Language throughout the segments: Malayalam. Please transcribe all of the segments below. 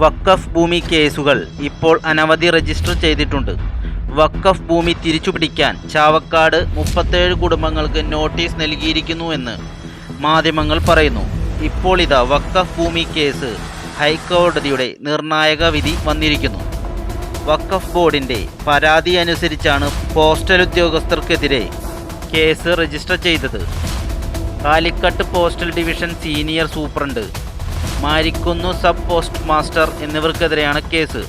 വഖഫ് ഭൂമി കേസുകൾ ഇപ്പോൾ അനവധി രജിസ്റ്റർ ചെയ്തിട്ടുണ്ട്. വഖഫ് ഭൂമി തിരിച്ചുപിടിക്കാൻ ചാവക്കാട് 37 കുടുംബങ്ങൾക്ക് നോട്ടീസ് നൽകിയിരിക്കുന്നുവെന്ന് മാധ്യമങ്ങൾ പറയുന്നു. ഇപ്പോൾ ഇതാ വഖഫ് ഭൂമി കേസ് ഹൈക്കോടതിയുടെ നിർണായക വിധി വന്നിരിക്കുന്നു. വഖഫ് ബോർഡിൻ്റെ പരാതി അനുസരിച്ചാണ് പോസ്റ്റൽ ഉദ്യോഗസ്ഥർക്കെതിരെ കേസ് രജിസ്റ്റർ ചെയ്തത്. Calicut postal division senior superintendent, Marikunnu sub post master എന്നിവർക്കെതിരെയാണ് കേസ്.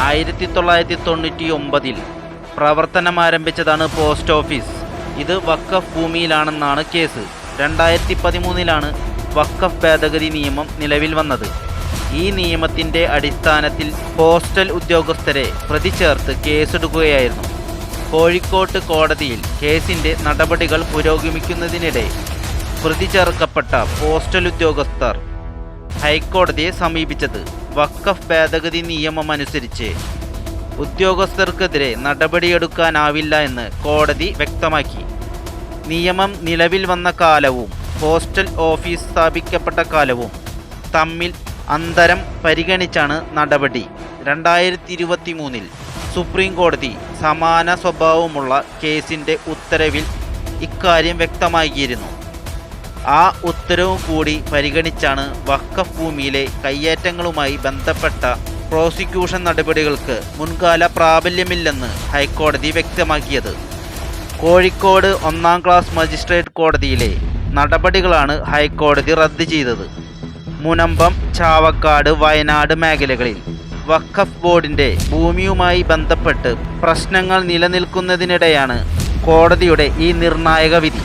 1999 പ്രവർത്തനമാരംഭിച്ചതാണ് പോസ്റ്റ് ഓഫീസ്. ഇത് വഖഫ് ഭൂമിയിലാണെന്നാണ് കേസ്. 2013 വഖഫ് ഭേദഗതി നിയമം നിലവിൽ വന്നത്. ഈ നിയമത്തിൻ്റെ അടിസ്ഥാനത്തിൽ പോസ്റ്റൽ ഉദ്യോഗസ്ഥരെ പ്രതി ചേർത്ത് കേസെടുക്കുകയായിരുന്നു. കോഴിക്കോട്ട് കോടതിയിൽ കേസിൻ്റെ നടപടികൾ പുരോഗമിക്കുന്നതിനിടെ പ്രതി ചേർക്കപ്പെട്ട പോസ്റ്റൽ ഉദ്യോഗസ്ഥർ ഹൈക്കോടതിയെ സമീപിച്ചത് വഖഫ് ഭേദഗതി നിയമമനുസരിച്ച് ഉദ്യോഗസ്ഥർക്കെതിരെ നടപടിയെടുക്കാനാവില്ല എന്ന് കോടതി വ്യക്തമാക്കി. നിയമം നിലവിൽ വന്ന കാലവും പോസ്റ്റൽ ഓഫീസ് സ്ഥാപിക്കപ്പെട്ട കാലവും തമ്മിൽ അന്തരം പരിഗണിച്ചാണ് നടപടി. 2023 സുപ്രീം കോടതി സമാന സ്വഭാവമുള്ള കേസിൻ്റെ ഉത്തരവിൽ ഇക്കാര്യം വ്യക്തമാക്കിയിരുന്നു. ആ ഉത്തരവും കൂടി പരിഗണിച്ചാണ് വഖഫ് ഭൂമിയിലെ കയ്യേറ്റങ്ങളുമായി ബന്ധപ്പെട്ട പ്രോസിക്യൂഷൻ നടപടികൾക്ക് മുൻകാല പ്രാബല്യമില്ലെന്ന് ഹൈക്കോടതി വ്യക്തമാക്കിയത്. കോഴിക്കോട് 1ാം ക്ലാസ് മജിസ്ട്രേറ്റ് കോടതിയിലെ നടപടികളാണ് ഹൈക്കോടതി റദ്ദ് ചെയ്തത്. മുനമ്പം, ചാവക്കാട്, വയനാട് മേഖലകളിൽ വഖഫ് ബോർഡിൻ്റെ ഭൂമിയുമായി ബന്ധപ്പെട്ട് പ്രശ്നങ്ങൾ നിലനിൽക്കുന്നതിനിടെയാണ് കോടതിയുടെ ഈ നിർണായക വിധി.